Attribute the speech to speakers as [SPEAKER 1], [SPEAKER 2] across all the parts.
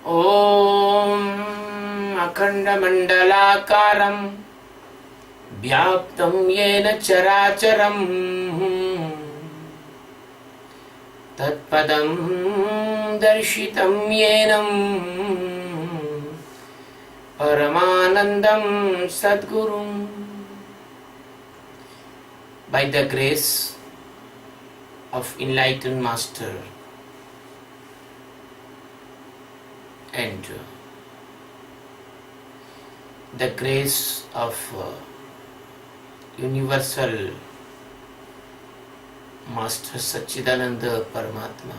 [SPEAKER 1] ॐ अखण्डमण्डलाकारं व्याप्तं येन चराचरं तत्पदं दर्शितं येन परमानन्दं सद्गुरुं. By the grace of enlightened master and the grace of universal master Sachidananda Paramatma,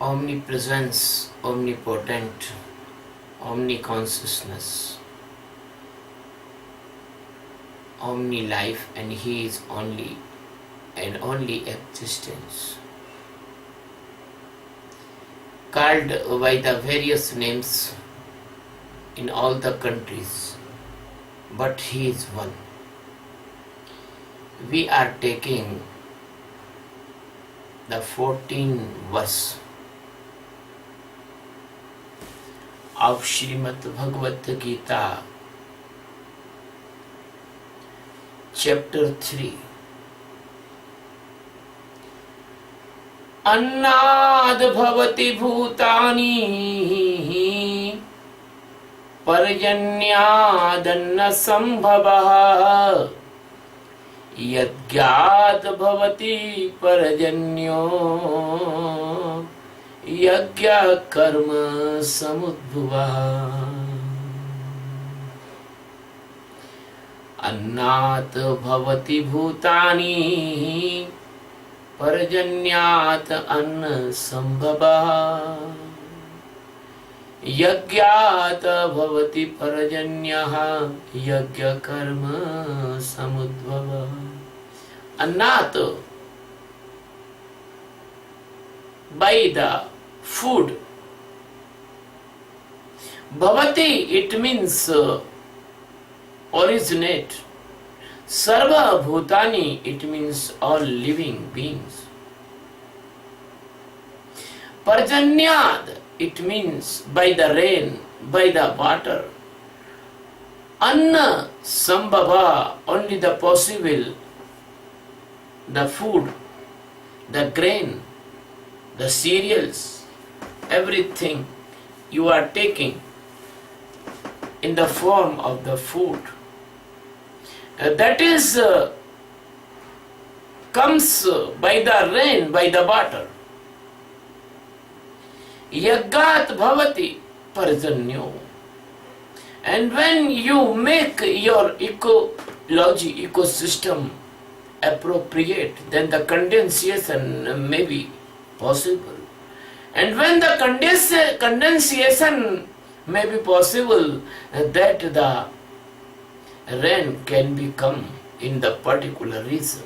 [SPEAKER 1] omnipresence, omnipotent, omniconsciousness, omni-life, and he is only and only existence, called by the various names in all the countries, but he is one. We are taking the 14th verse of Srimad Bhagavad Geeta, chapter 3. अन्नाद भवति भूतानि पर्जन्यादन्न संभवः यज्ञात् भवति पर्जन्यो यज्ञ कर्म समुद्भवः. अन्नात् भवति भूतानि पर्जन्यात् अन्न संभवः यज्ञात् भवति पर्जन्यः यज्ञ कर्म समुद्भवः. अन्नात्, by the food. Bhavati, it means originate. Sarva Bhutani, it means all living beings. Parjanyad, it means by the rain, by the water. Anna Sambhava, only the possible, the food, the grain, the cereals, everything you are taking in the form of the food. That is comes by the rain, by the water. Yaggat bhavati parjanyo. And when you make your ecology, ecosystem appropriate, then the condensation may be possible. And when the condensation may be possible, that the rain can become in the particular region.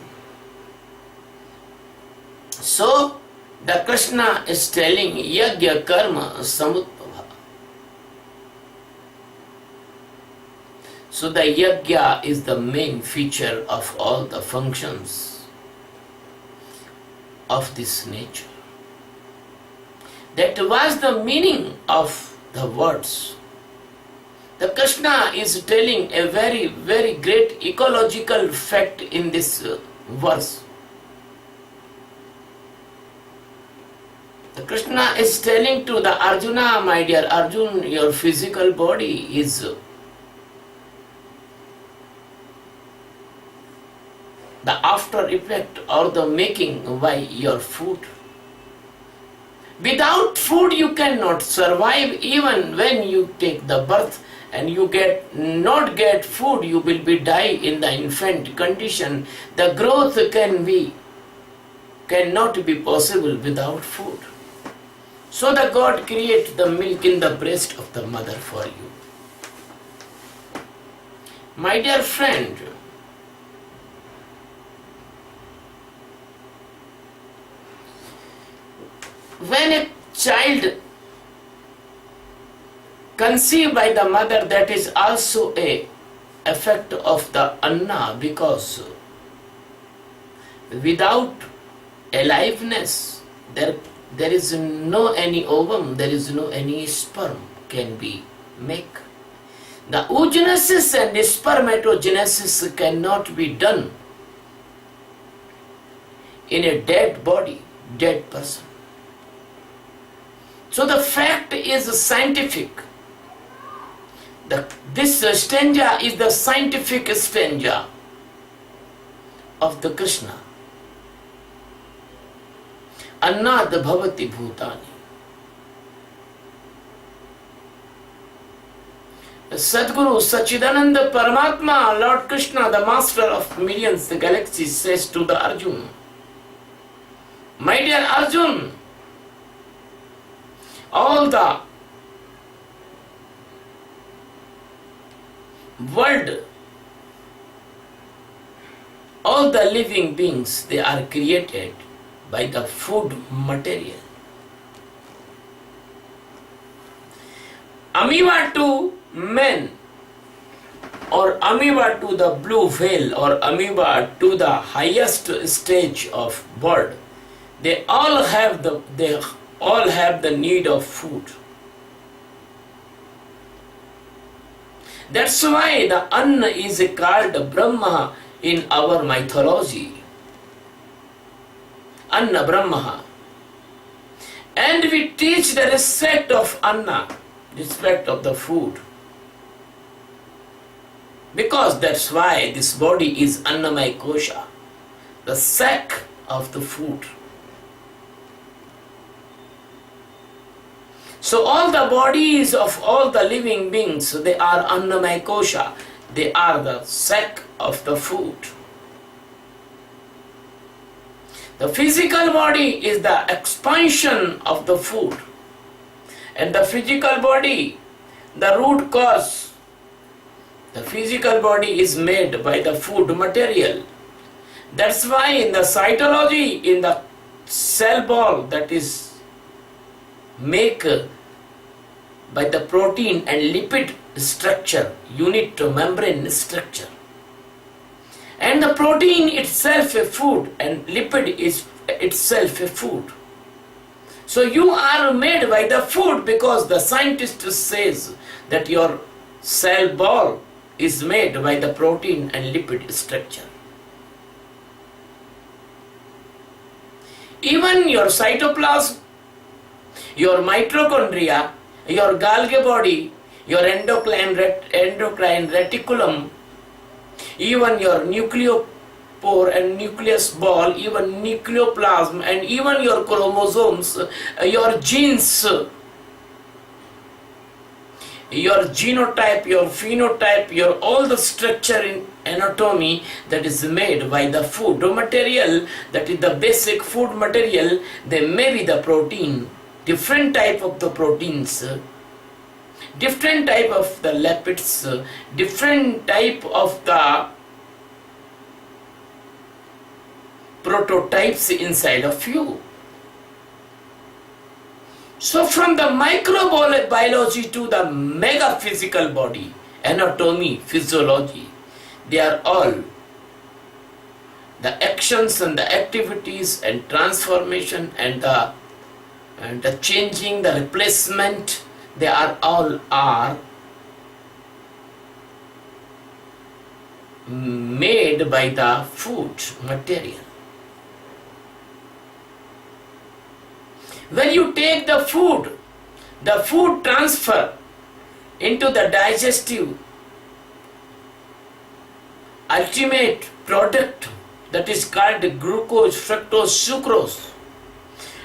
[SPEAKER 1] So the Krishna is telling yajna karma samudbhava. So the yajna is the main feature of all the functions of this nature. That was the meaning of the words. The Krishna is telling a very, very great ecological fact in this verse. The Krishna is telling to the Arjuna, my dear Arjun, your physical body is the after effect or the making by your food. Without food you cannot survive. Even when you take the birth and you not get food, you will be die in the infant condition. The growth cannot be possible without food. So the God created the milk in the breast of the mother for you. My dear friend, when a child conceived by the mother, that is also a effect of the anna, because without aliveness there there is no any ovum, there is no any sperm can be make. The oogenesis and spermatogenesis cannot be done in a dead body, dead person. So the fact is scientific. This stanza is the scientific stanza of the Krishna. Annad bhavati bhutani. Sadguru Sachidananda Paramatma, Lord Krishna, the master of millions, the galaxies, says to the Arjun, my dear Arjun, all the world, all the living beings, they are created by the food material. Amoeba to men, or amoeba to the blue whale, or amoeba to the highest stage of bird, they all have the need of food. That's why the Anna is called Brahma in our mythology. Anna Brahma. And we teach the respect of Anna, respect of the food. Because that's why this body is Annamaya Kosha, the sac of the food. So all the bodies of all the living beings, they are Annamaya Kosha. They are the sac of the food. The physical body is the expansion of the food. And the physical body, the root cause, the physical body is made by the food material. That's why in the cytology, in the cell ball, that is make by the protein and lipid structure, unit to membrane structure. And the protein itself a food, and lipid is itself a food. So you are made by the food, because the scientist says that your cell ball is made by the protein and lipid structure. Even your cytoplasm, your mitochondria, your Golgi body, your endocrine reticulum, even your nucleopore and nucleus ball, even nucleoplasm, and even your chromosomes, your genes, your genotype, your phenotype, your all the structure in anatomy, that is made by the food material, that is the basic food material. They may be the protein, different type of the proteins, different type of the lipids, different type of the prototypes inside of you. So from the microbiology to the mega physical body, anatomy, physiology, they are all the actions and the activities and transformation and the changing, the replacement, they are all made by the food material. When you take the food transfer into the digestive ultimate product, that is called glucose, fructose, sucrose,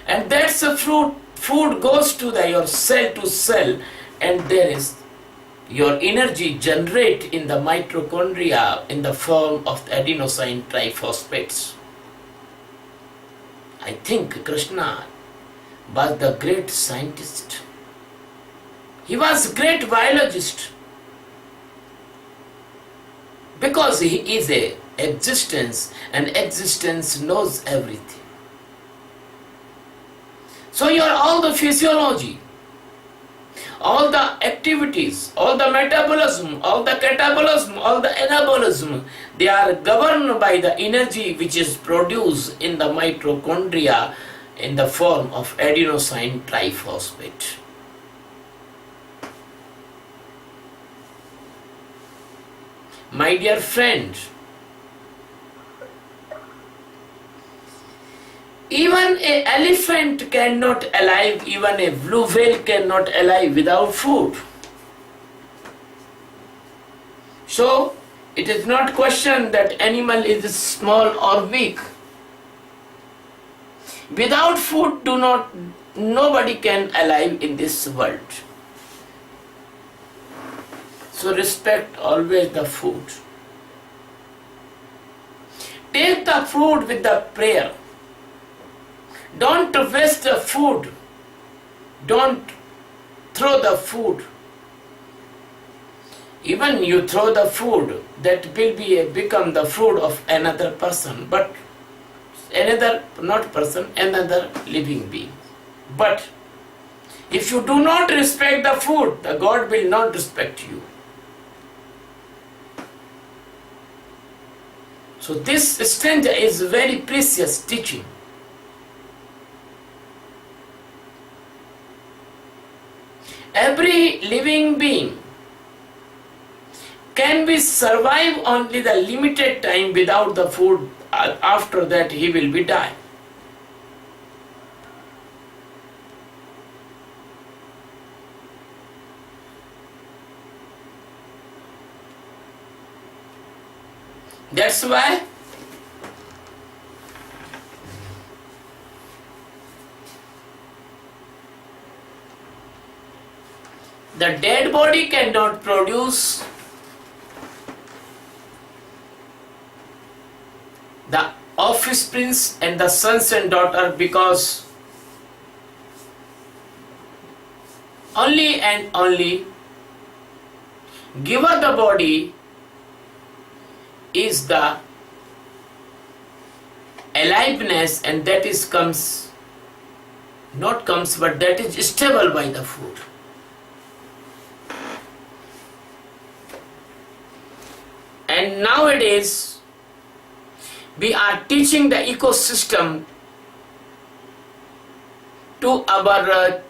[SPEAKER 1] and that's the food goes to your cell to cell, and there is your energy generate in the mitochondria in the form of the adenosine triphosphates. I think Krishna was the great scientist. He was great biologist, because he is a existence, and existence knows everything. So your all the physiology, all the activities, all the metabolism, all the catabolism, all the anabolism, they are governed by the energy which is produced in the mitochondria in the form of adenosine triphosphate. My dear friend, even an elephant cannot alive, even a blue whale cannot alive without food. So, it is not question that animal is small or weak. Without food, nobody can alive in this world. So respect always the food. Take the food with the prayer. Don't waste the food. Don't throw the food. Even you throw the food, that will become the food of another person, but another living being. But if you do not respect the food, the God will not respect you. So this stranger is very precious teaching. Every living being can be survive only the limited time without the food. After that he will be die. That's why the dead body cannot produce the offspring and the sons and daughter, because only and only giver the body is the aliveness, and that is but that is stable by the food. And nowadays we are teaching the ecosystem to our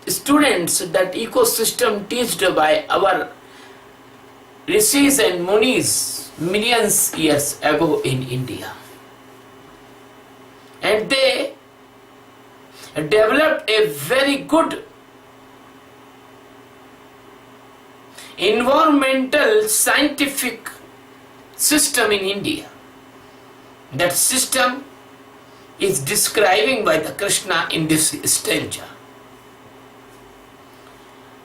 [SPEAKER 1] students, that ecosystem taught by our rishis and munis millions years ago in India. And they developed a very good environmental scientific system in India. That system is describing by the Krishna in this stanza.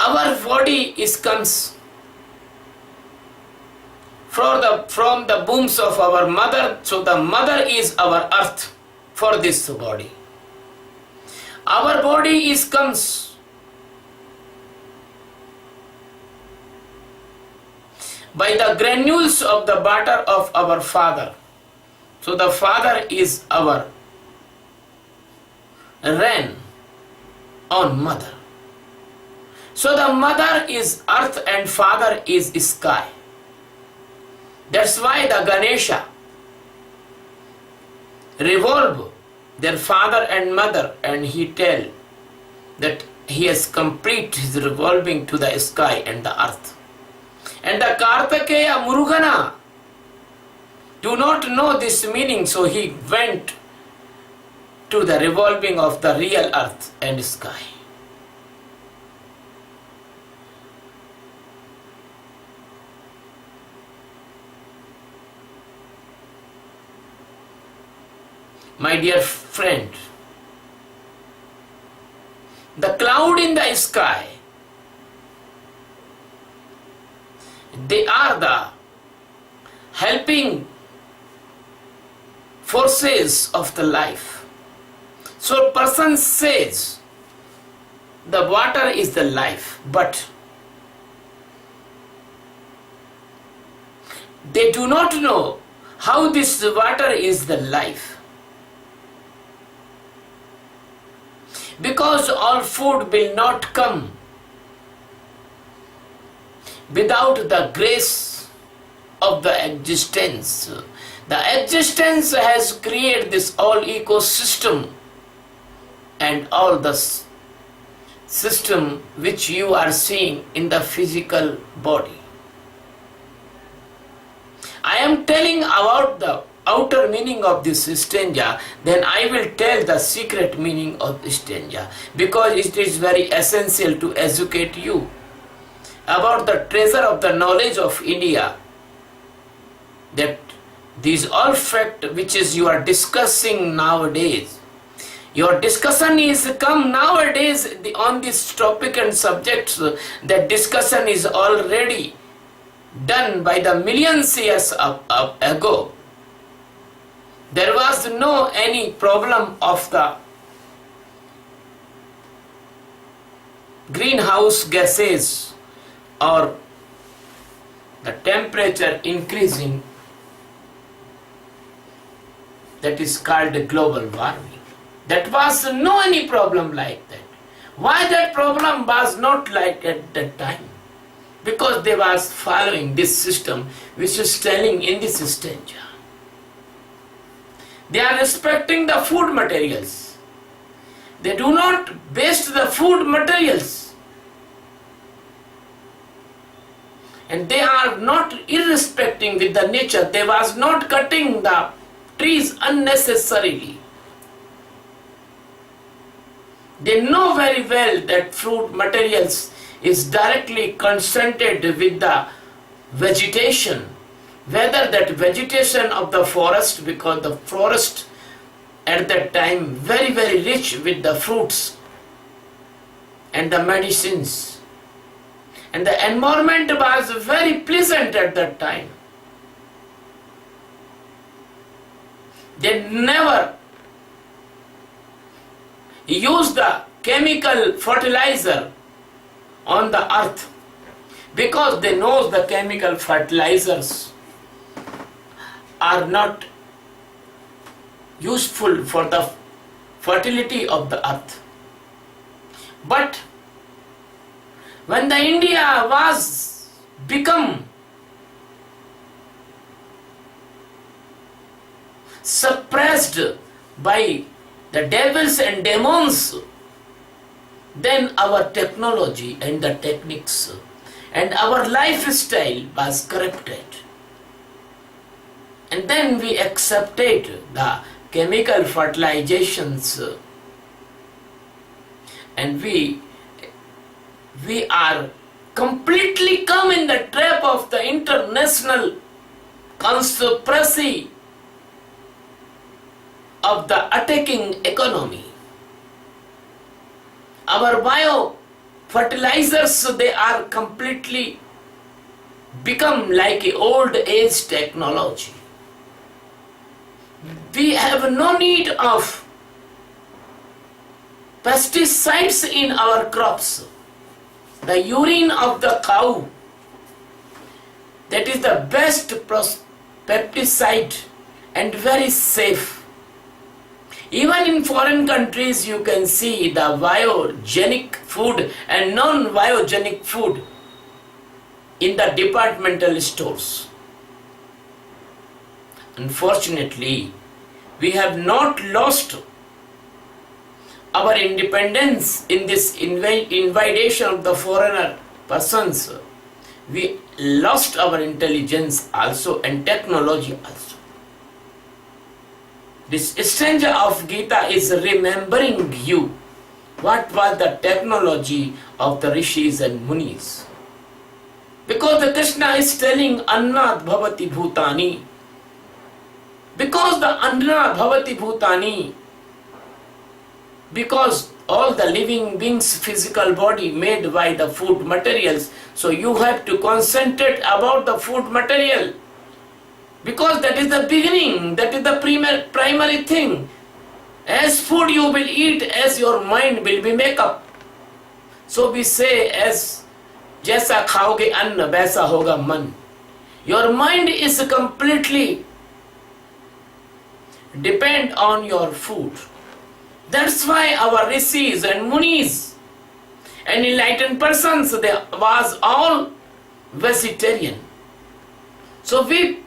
[SPEAKER 1] Our body comes from the wombs of our mother, so the mother is our earth for this body. Our body comes by the granules of the butter of our father. So the father is our rain on mother. So the mother is earth and father is sky. That's why the Ganesha revolve their father and mother, and he tell that he has complete his revolving to the sky and the earth. And the Kartikeya Murugana do not know this meaning, so he went to the revolving of the real earth and sky. My dear friend, the cloud in the sky, they are the helping forces of the life. So person says the water is the life, but they do not know how this water is the life. Because all food will not come without the grace of the existence. The existence has created this all ecosystem and all the system which you are seeing in the physical body. I am telling about the outer meaning of this stanza, then I will tell the secret meaning of stanza, because it is very essential to educate you about the treasure of the knowledge of India, that these all fact which is you are discussing nowadays. Your discussion is come nowadays on this topic and subjects. That discussion is already done by the millions years ago. There was no any problem of the greenhouse gases or the temperature increasing, that is called global warming. That was no any problem like that. Why that problem was not like at that time? Because they was following this system which is telling in this stanza. They are respecting the food materials. They do not waste the food materials. And they are not irrespecting with the nature. They was not cutting the trees unnecessarily. They know very well that fruit materials is directly concentrated with the vegetation, whether that vegetation of the forest, because the forest at that time very rich with the fruits and the medicines, and the environment was very pleasant at that time. They never use the chemical fertilizer on the earth, because they know the chemical fertilizers are not useful for the fertility of the earth. But when the India was become suppressed by the devils and demons, then our technology and the techniques and our lifestyle was corrupted. And then we accepted the chemical fertilizations, and we are completely come in the trap of the international conspiracy of the attacking economy. Our bio fertilizers, they are completely become like a old age technology. We have no need of pesticides in our crops. The urine of the cow, that is the best pesticide and very safe. Even in foreign countries you can see the biogenic food and non-biogenic food in the departmental stores. Unfortunately, we have not lost our independence in this invasion of the foreigner persons. We lost our intelligence also and technology also. This stanza of Geeta is remembering you what was the technology of the rishis and munis. Because the Krishna is telling Annat Bhavati Bhutani. Because the Anna Bhavati Bhutani, because all the living beings physical body made by the food materials, so you have to concentrate about the food material, because that is the beginning, that is the primary thing. As food you will eat, as your mind will be make up. So we say, as jaisa khaoge anna waisa hoga man. Your mind is completely depend on your food. That's why our rishis and munis and enlightened persons, they was all vegetarian. So we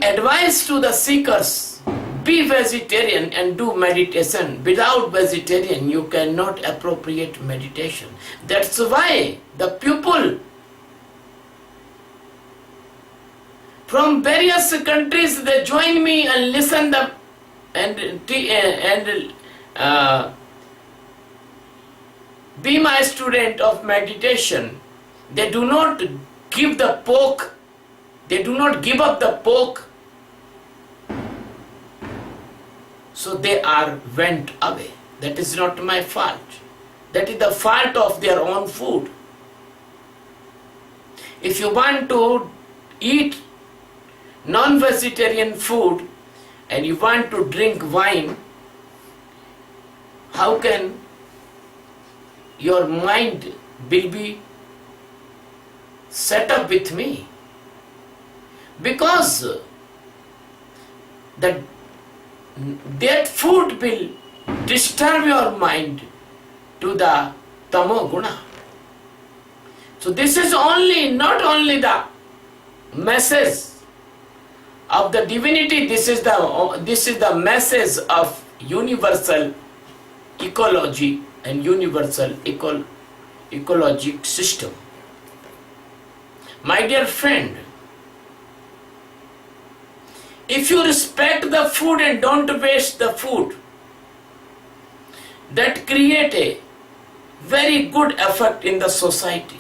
[SPEAKER 1] advise to the seekers, be vegetarian and do meditation. Without vegetarian, you cannot appropriate meditation. That's why the people from various countries, they join me and listen them and be my student of meditation. They do not give the pork. They do not give up the pork. So they went away. That is not my fault. That is the fault of their own food. If you want to eat non-vegetarian food and you want to drink wine, how can your mind will be set up with me? Because that food will disturb your mind to the tamo guna. So this is not only the message of the divinity, this is the message of universal ecology and universal ecologic system. My dear friend, if you respect the food and don't waste the food, that create a very good effect in the society.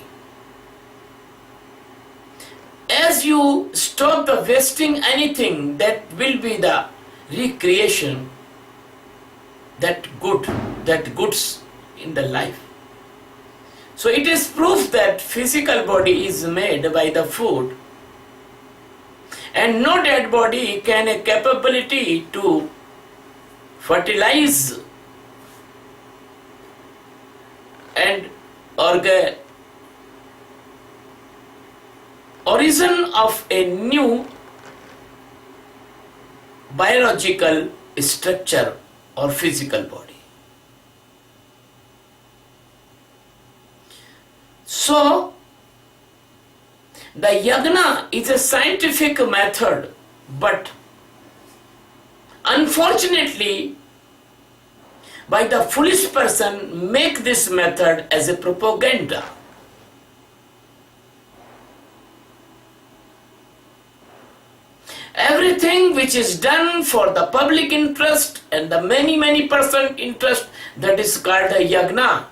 [SPEAKER 1] As you stop the wasting anything, that will be the recreation, that goods in the life. So it is proof that physical body is made by the food, and no dead body can a capability to fertilize and origin of a new biological structure or physical body. So the yagna is a scientific method, but unfortunately by the foolish person make this method as a propaganda. Everything which is done for the public interest and the many percent interest, that is called a yagna.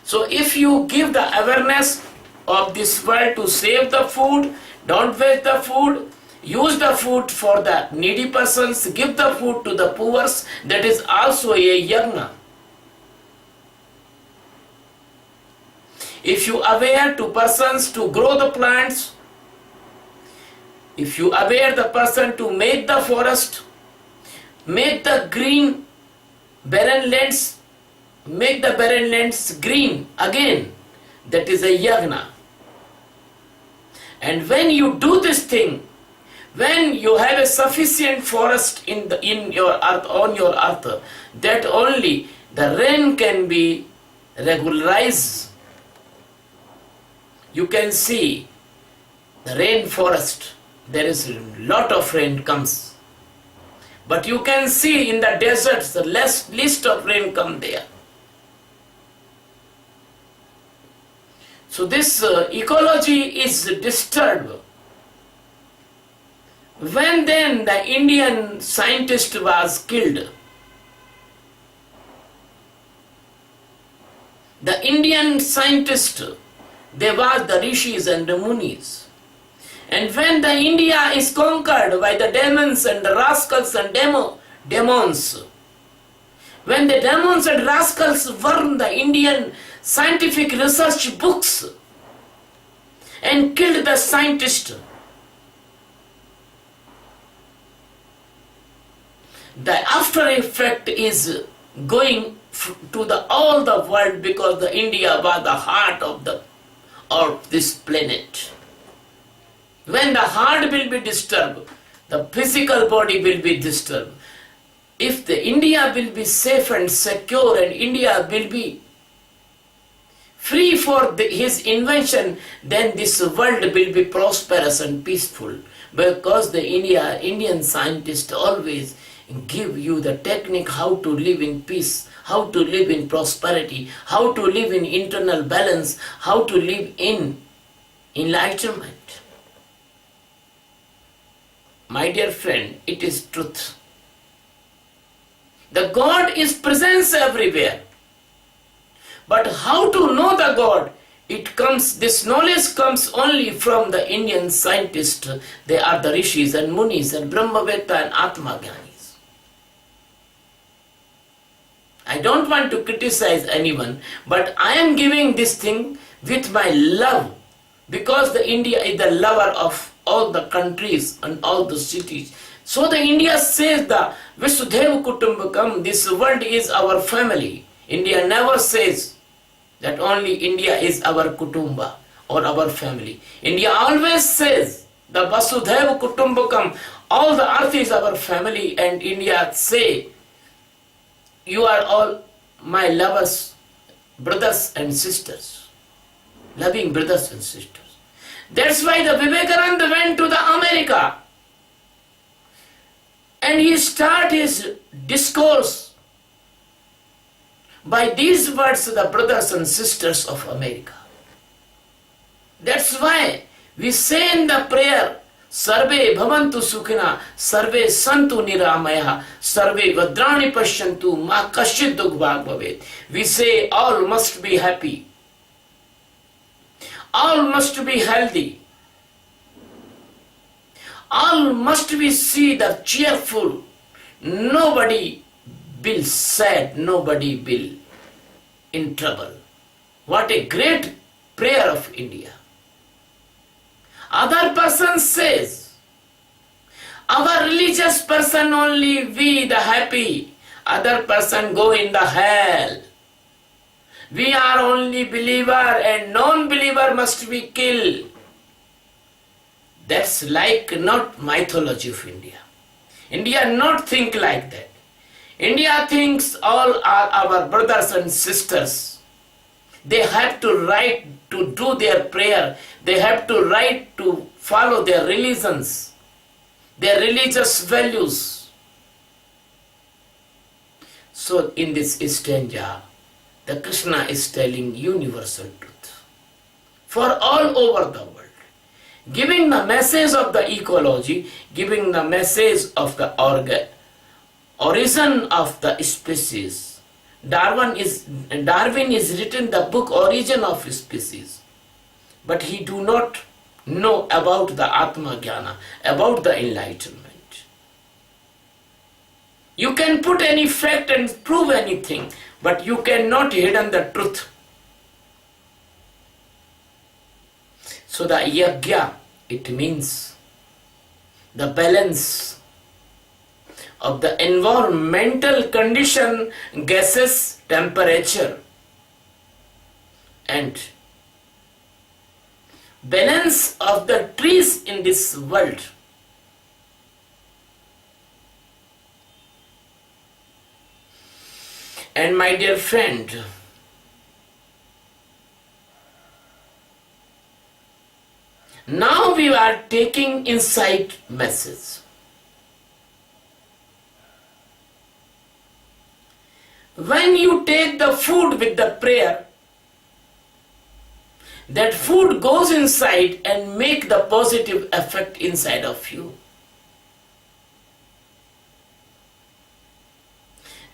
[SPEAKER 1] So if you give the awareness of this world to save the food, don't waste the food, use the food for the needy persons, give the food to the poor, that is also a yagna. If you aware to persons to grow the plants, if you aware the person to make the forest, make the green barren lands, make the barren lands green again, that is a yagna. And when you do this thing, when you have a sufficient forest in your earth, on your earth, that only the rain can be regularized. You can see the rainforest, there is a lot of rain comes. But you can see in the deserts, the least of rain come there. So this ecology is disturbed. When then the Indian scientist was killed, the Indian scientist, they were the rishis and the munis. And when the India is conquered by the demons and the rascals and demons, when the demons and rascals burned the Indian scientific research books and killed the scientist, the after effect is going to all the world, because the India was the heart of this planet. When the heart will be disturbed, the physical body will be disturbed. If the India will be safe and secure and India will be free for his invention, then this world will be prosperous and peaceful. Because the Indian scientist always give you the technique how to live in peace, how to live in prosperity, how to live in internal balance, how to live in enlightenment. My dear friend, it is truth. The God is present everywhere. But how to know the God? This knowledge comes only from the Indian scientists. They are the Rishis and Munis and Brahmavetta and Atmagyanis. I don't want to criticize anyone, but I am giving this thing with my love, because the India is the lover of all the countries and all the cities. So the India says the Visudev Kutumbakam, this world is our family. India never says that only India is our Kutumba or our family. India always says the Vasudev Kutumbakam, all the earth is our family, and India say, you are all my lovers, brothers and sisters, loving brothers and sisters. That's why the Vivekananda went to the America and he started his discourse by these words, the brothers and sisters of America. That's why we say in the prayer, Sarve bhavantu sukhina, sarve santu niramaya, sarve vadrani pashyantu, ma kashit dukbhag bhavet. We say all must be happy. All must be healthy. All must be see the cheerful. Nobody will sad, nobody will in trouble. What a great prayer of India. Other person says, our religious person only we the happy, other person go in the hell. We are only believer and non-believer must be killed. That's like not mythology of India. India not think like that. India thinks all are our brothers and sisters. They have to right to do their prayer. They have to right to follow their religions, their religious values. So in this stanza, the Krishna is telling universal truth for all over the world, giving the message of the ecology, giving the message of the origin of the species. Darwin is written the book Origin of Species, but he do not know about the Atma Jnana, about the enlightenment. You can put any fact and prove anything, but you cannot hidden the truth. So the yagya, it means the balance of the environmental condition, gases, temperature, and balance of the trees in this world. And my dear friend, now we are taking insight message. When you take the food with the prayer, that food goes inside and make the positive effect inside of you.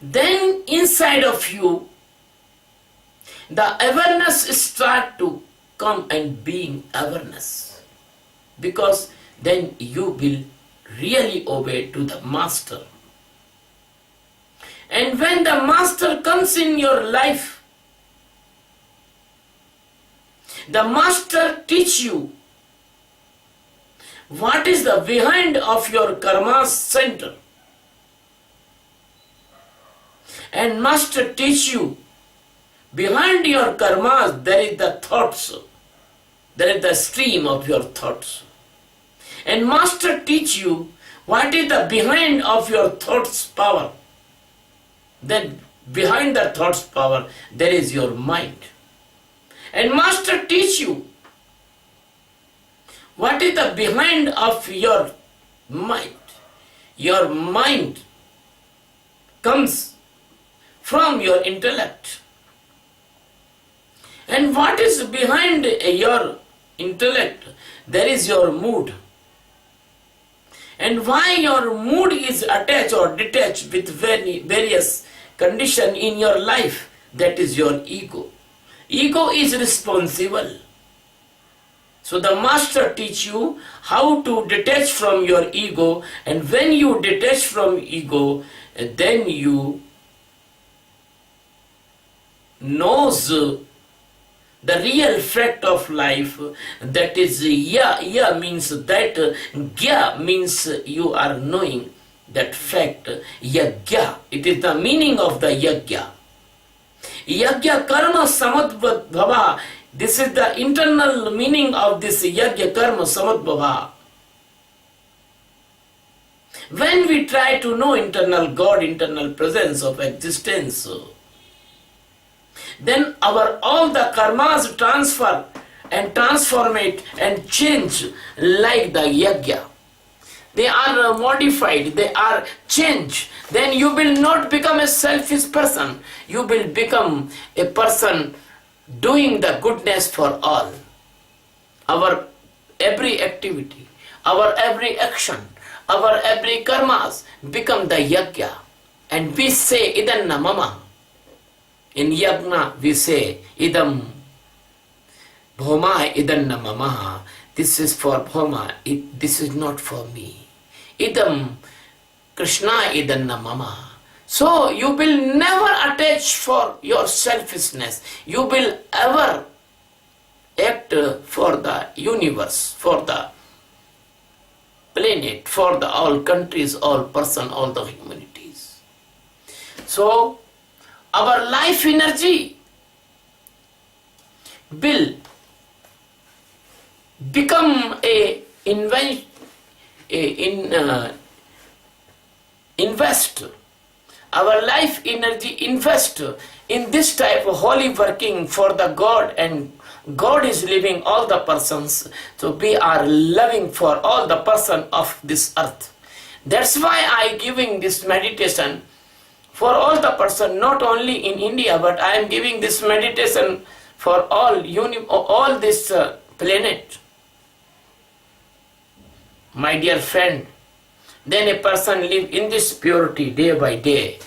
[SPEAKER 1] Then inside of you, the awareness start to come and being awareness, because then you will really obey to the master. And when the master comes in your life, the master teach you what is the behind of your karma center. And master teach you behind your karmas there is the thoughts, there is the stream of your thoughts. And master teach you what is the behind of your thoughts power. Then behind the thoughts power there is your mind. And master teach you what is the behind of your mind. Your mind comes from your intellect. And what is behind your intellect? There is your mood. And why your mood is attached or detached with various conditions in your life, that is your ego. Ego is responsible. So the master teach you how to detach from your ego, and when you detach from ego, then you knows the real fact of life, that is ya means that, gya means you are knowing that fact, yagya, it is the meaning of the yagya. Yagya karma samadbhava, this is the internal meaning of this yagya karma samadbhava. When we try to know internal God, internal presence of existence, then our all the karmas transfer and transformate and change like the yagya. They are modified, they are changed. Then you will not become a selfish person. You will become a person doing the goodness for all. Our every activity, our every action, our every karmas become the yagya. And we say idanna mama. In yagna we say idam bhoma idanna mama. This is for bhoma, this is not for me. Idam Krishna idanna mama. So you will never attach for your selfishness. You will ever act for the universe, for the planet, for the all countries, all person, all the humanities. So our life energy will become invest. Our life energy invest in this type of holy working for the God, and God is living all the persons. So we are loving for all the person of this earth. That's why I giving this meditation for all the person, not only in India, but I am giving this meditation for all this planet. My dear friend, then a person live in this purity day by day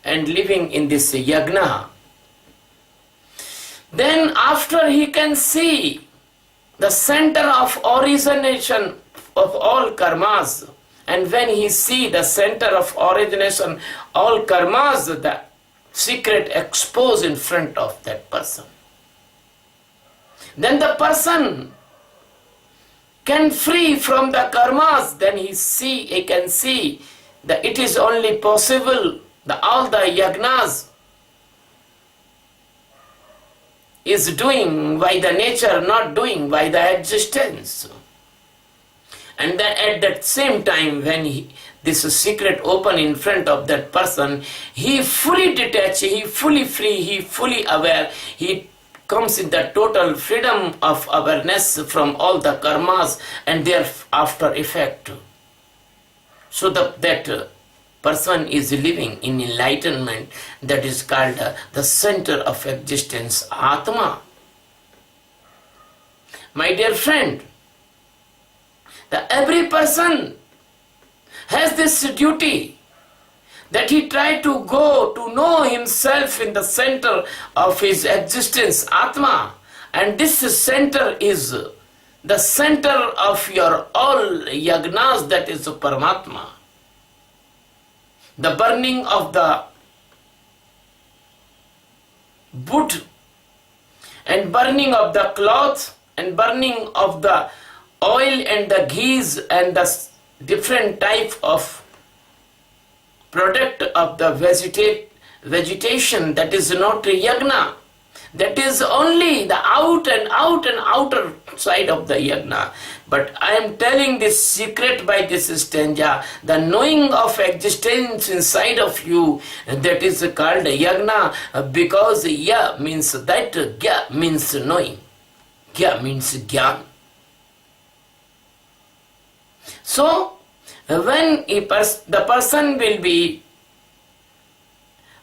[SPEAKER 1] and living in this yagna. Then after he can see the center of origination of all karmas, and when he see the center of origination, all karmas, the secret exposed in front of that person, then the person can free from the karmas. Then he can see that it is only possible, all the yagnas is doing by the nature, not doing by the existence. And then at that same time, when this secret open in front of that person, he fully detached, he fully free, he fully aware, he comes in the total freedom of awareness from all the karmas and their after effect. So that person is living in enlightenment, that is called the center of existence, Atma. My dear friend, every person has this duty that he try to go to know himself in the center of his existence, Atma. And this center is the center of your all yagnas, that is Paramatma. The burning of the wood and burning of the cloth and burning of the oil and the ghees and the different type of product of the vegetation, that is not yagna. That is only the outer side of the yagna. But I am telling this secret by this stanza, the knowing of existence inside of you, that is called yagna, because ya means that, gya means knowing, gya means gyan. So when the person will be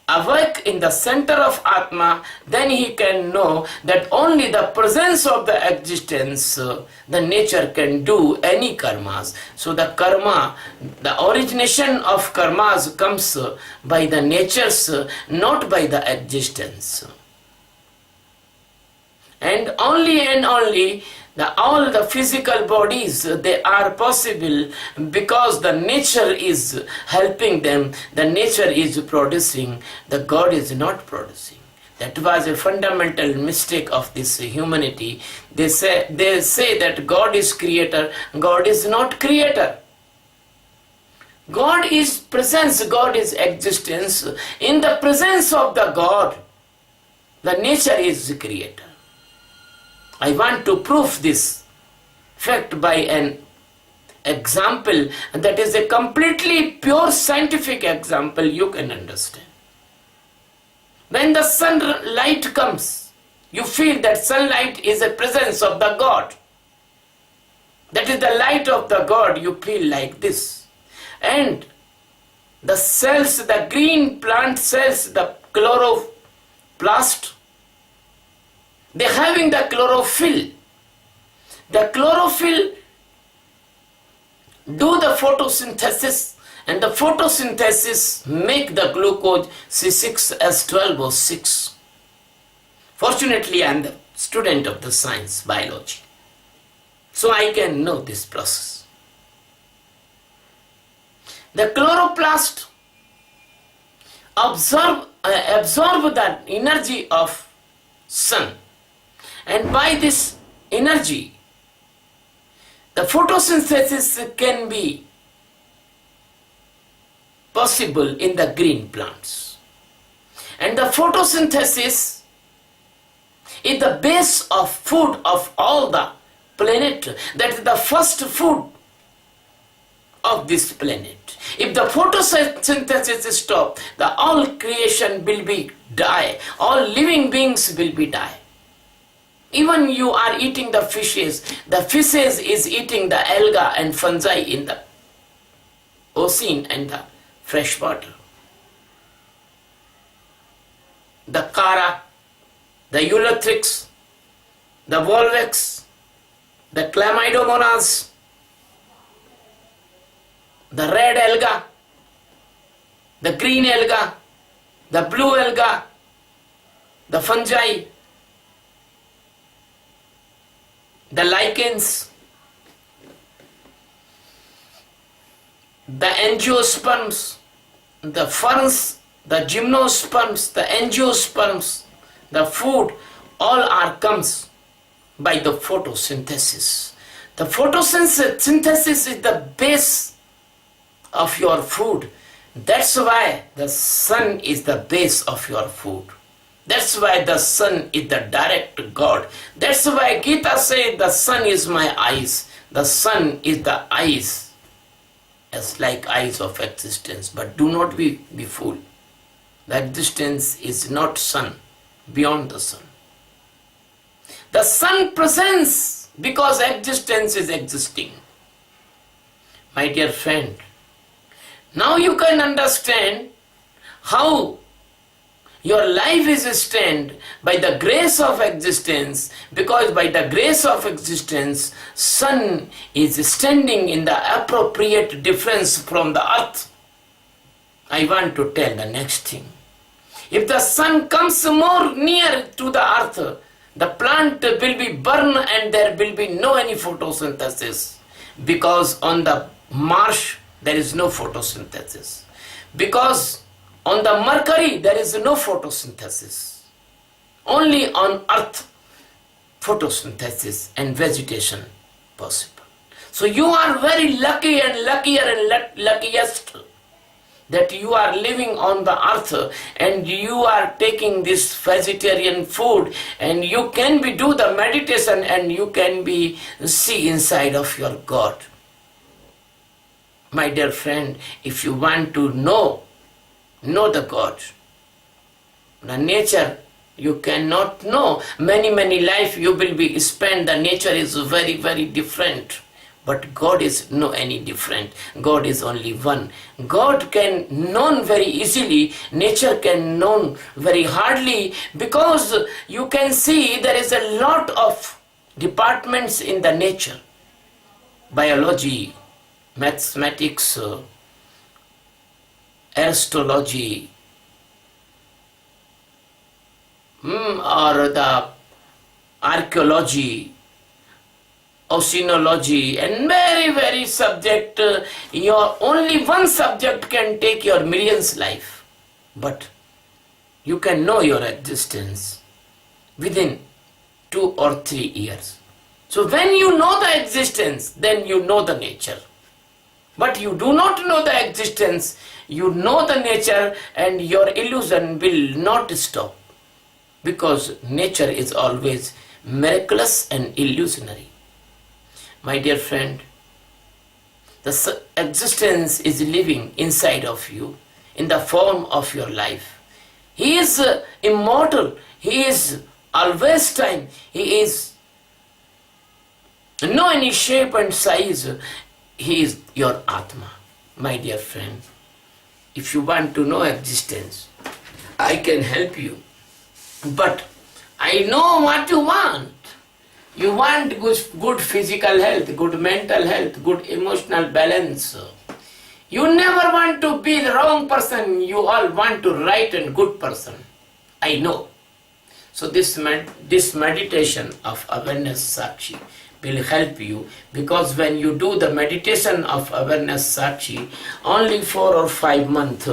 [SPEAKER 1] awake in the center of Atma, then he can know that only the presence of the existence, the nature can do any karmas. So the karma, the origination of karmas comes by the natures, not by the existence. And only all the physical bodies, they are possible because the nature is helping them, the nature is producing, the God is not producing. That was a fundamental mistake of this humanity. They say that God is creator, God is not creator. God is presence, God is existence. In the presence of the God, the nature is the creator. I want to prove this fact by an example that is a completely pure scientific example you can understand. When the sunlight comes, you feel that sunlight is a presence of the God. That is the light of the God, you feel like this. And the cells, the green plant cells, the chloroplast, they having the chlorophyll. The chlorophyll do the photosynthesis, and the photosynthesis make the glucose C6H12O6. Fortunately, I am the student of the science, biology. So I can know this process. The chloroplast absorb the energy of sun. And by this energy, the photosynthesis can be possible in the green plants. And the photosynthesis is the base of food of all the planet. That is the first food of this planet. If the photosynthesis is stopped, the all creation will be die. All living beings will be die. Even you are eating the fishes is eating the alga and fungi in the ocean and the fresh water. The chara, the eulothrix, the volvex, the chlamydomonas, the red alga, the green alga, the blue alga, the fungi, the lichens, the angiosperms, the ferns, the gymnosperms, the angiosperms, the food, all are comes by the photosynthesis. The photosynthesis is the base of your food. That's why the sun is the base of your food. That's why the sun is the direct God. That's why Geeta says the sun is my eyes. The sun is the eyes, as like eyes of existence. But do not be fooled. The existence is not sun, beyond the sun. The sun presents because existence is existing. My dear friend, now you can understand how your life is sustained by the grace of existence, because by the grace of existence, sun is standing in the appropriate difference from the earth. I want to tell the next thing. If the sun comes more near to the earth, the plant will be burned and there will be no any photosynthesis, because on the Mars there is no photosynthesis. Because on the Mercury, there is no photosynthesis. Only on Earth, photosynthesis and vegetation possible. So you are very lucky and luckier and luckiest that you are living on the earth and you are taking this vegetarian food, and you can do the meditation and you can see inside of your God. My dear friend, if you want to know the God, the nature you cannot know. Many life you will be spent. The nature is very different. But God is no any different. God is only one. God can known very easily. Nature can known very hardly, because you can see there is a lot of departments in the nature. Biology, mathematics, astrology, or the archaeology, oceanology, and very subject. Your only one subject can take your millions life, but you can know your existence within 2 or 3 years. So when you know the existence, then you know the nature. But you do not know the existence, you know the nature, and your illusion will not stop, because nature is always miraculous and illusionary. My dear friend, the existence is living inside of you in the form of your life. He is immortal. He is always time. He is no any shape and size. He is your Atma. My dear friend, if you want to know existence, I can help you. But I know what you want. You want good physical health, good mental health, good emotional balance. You never want to be the wrong person. You all want to right and good person. I know. So this meditation of awareness Sakshi will help you, because when you do the meditation of awareness Sakshi, only 4 or 5 months,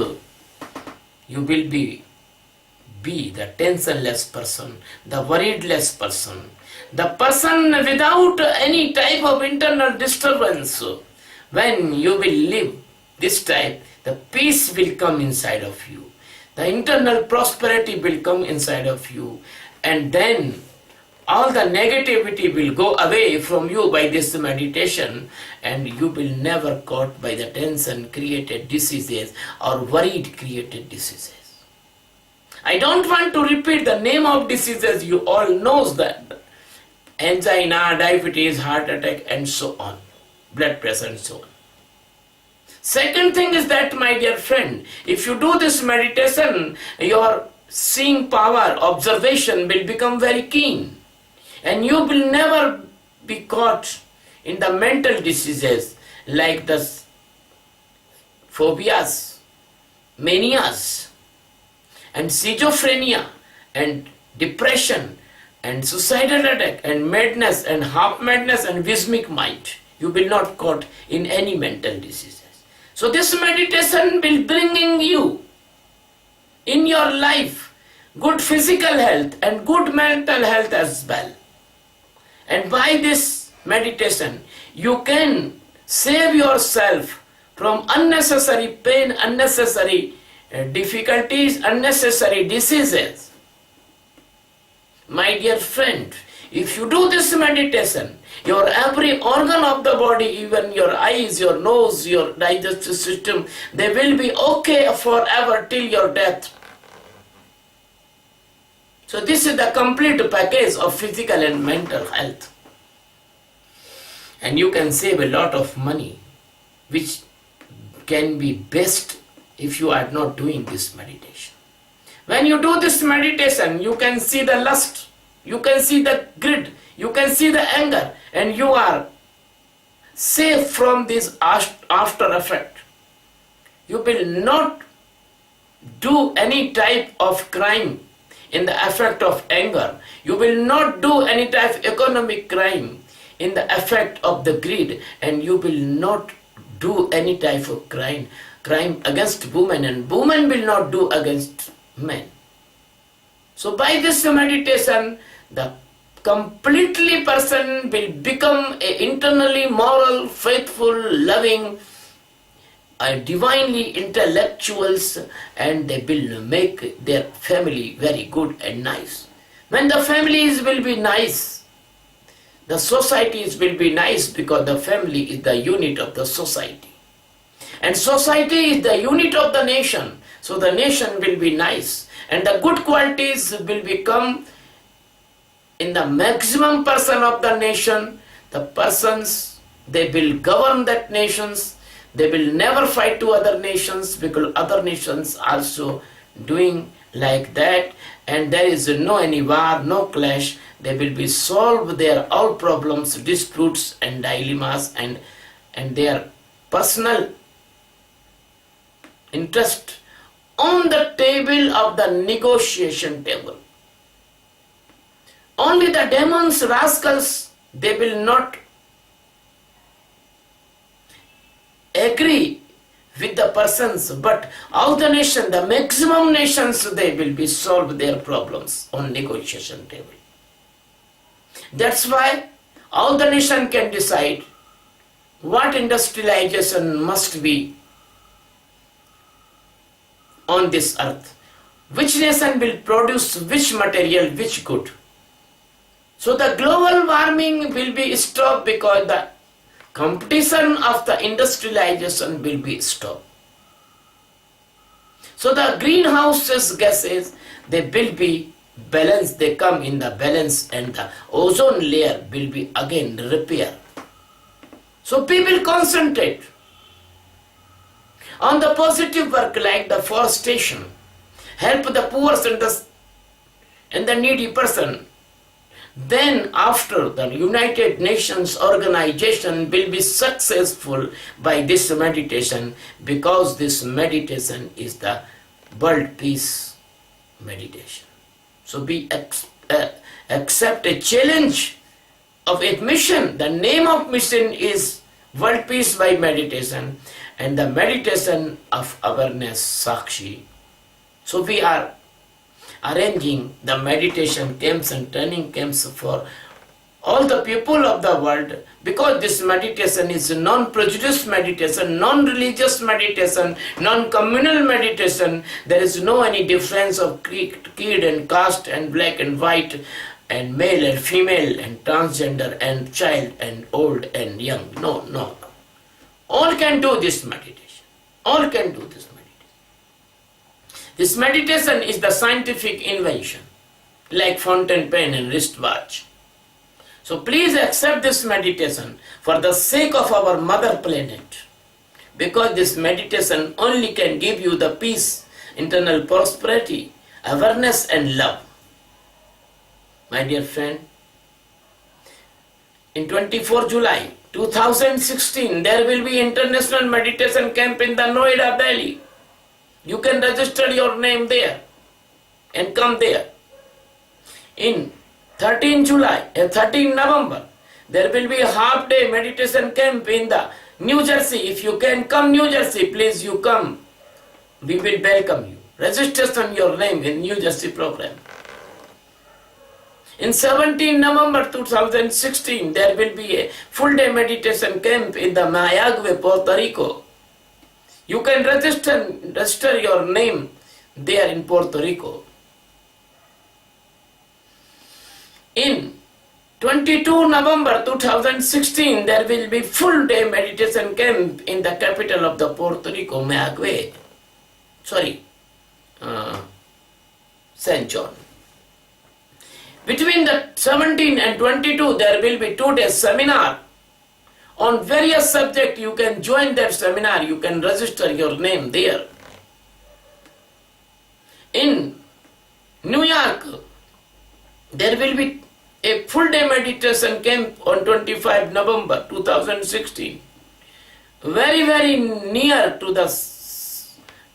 [SPEAKER 1] you will be the tensionless person, the worriedless person, the person without any type of internal disturbance. When you will live this type, the peace will come inside of you. The internal prosperity will come inside of you. And then all the negativity will go away from you by this meditation, and you will never caught by the tension created diseases or worried created diseases. I don't want to repeat the name of diseases, you all knows that. Angina, diabetes, heart attack, and so on. Blood pressure and so on. Second thing is that, my dear friend, if you do this meditation, your seeing power, observation will become very keen. And you will never be caught in the mental diseases like the phobias, manias, and schizophrenia, and depression, and suicidal attack, and madness, and half madness, and vismic mind. You will not caught in any mental diseases. So this meditation will bringing you in your life good physical health and good mental health as well. And by this meditation, you can save yourself from unnecessary pain, unnecessary difficulties, unnecessary diseases. My dear friend, if you do this meditation, your every organ of the body, even your eyes, your nose, your digestive system, they will be okay forever till your death. So this is the complete package of physical and mental health. And you can save a lot of money, which can be best if you are not doing this meditation. When you do this meditation, you can see the lust, you can see the greed, you can see the anger, and you are safe from this after effect. You will not do any type of crime in the effect of anger. You will not do any type of economic crime in the effect of the greed, and you will not do any type of crime against women, and women will not do against men. So by this meditation, the completely person will become a internally moral, faithful, loving, divinely intellectuals, and they will make their family very good and nice. When the families will be nice, the societies will be nice, because the family is the unit of the society. And society is the unit of the nation. So the nation will be nice. And the good qualities will become in the maximum person of the nation. The persons They will govern that nations. They will never fight to other nations because other nations also doing like that, and there is no any war, no clash. They will be solve their all problems, disputes and dilemmas and their personal interest on the table of the negotiation table. Only the demons, rascals, they will not agree with the persons, but all the nation, the maximum nations, they will be solve their problems on negotiation table. That's why all the nation can decide what industrialization must be on this earth. Which nation will produce which material, which good. So the global warming will be stopped because the competition of the industrialization will be stopped. So the greenhouse gases, they will be balanced, they come in the balance, and the ozone layer will be again repaired. So people concentrate on the positive work like the forestation, help the poor and the needy person. Then after the United Nations organization will be successful by this meditation, because this meditation is the world peace meditation. So we accept a challenge of a mission. The name of mission is world peace by meditation, and the meditation of awareness Sakshi. So we are arranging the meditation camps and training camps for all the people of the world, because this meditation is non-prejudice meditation, non-religious meditation, non-communal meditation. There is no any difference of creed and caste and black and white and male and female and transgender and child and old and young. No. All can do this meditation. All can do this meditation. This meditation is the scientific invention, like fountain pen and wristwatch. So please accept this meditation for the sake of our mother planet, because this meditation only can give you the peace, internal prosperity, awareness and love. My dear friend, in 24 July 2016, there will be international meditation camp in the Noida, Delhi. You can register your name there and come there. In 13 November, there will be a half-day meditation camp in the New Jersey. If you can come New Jersey, please you come. We will welcome you. Registration your name in New Jersey program. In 17 November 2016, there will be a full-day meditation camp in the Mayagüe, Puerto Rico. You can register your name there in Puerto Rico. In 22 November 2016, there will be full-day meditation camp in the capital of the Puerto Rico, Mayagüe. St. John. Between the 17 and 22, there will be 2 days seminar on various subjects. You can join that seminar. You can register your name there. In New York, there will be a full-day meditation camp on 25 November 2016. Very, very near to the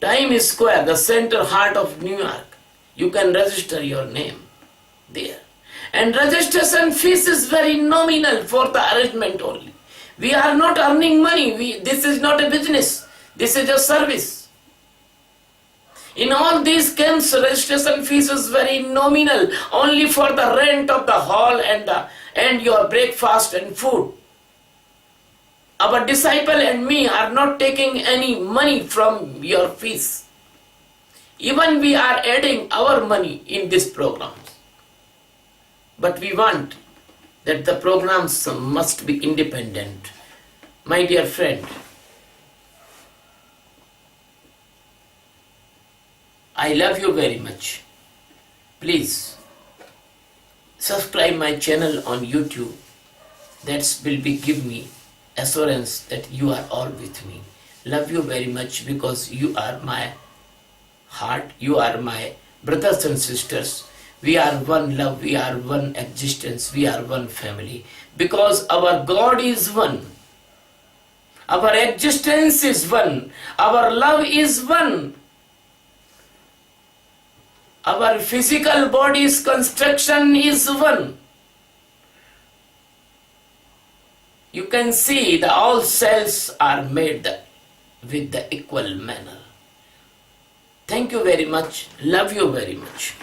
[SPEAKER 1] Times Square, the center heart of New York. You can register your name there. And registration fees is very nominal for the arrangement only. We are not earning money. This is not a business. This is a service. In all these camps, registration fees is very nominal, only for the rent of the hall and your breakfast and food. Our disciple and me are not taking any money from your fees. Even we are adding our money in this program. But we want that the programs must be independent. My dear friend, I love you very much. Please subscribe my channel on YouTube. That will be give me assurance that you are all with me. Love you very much because you are my heart, you are my brothers and sisters. We are one love, we are one existence, we are one family. Because our God is one. Our existence is one. Our love is one. Our physical body's construction is one. You can see that all cells are made with the equal manner. Thank you very much. Love you very much.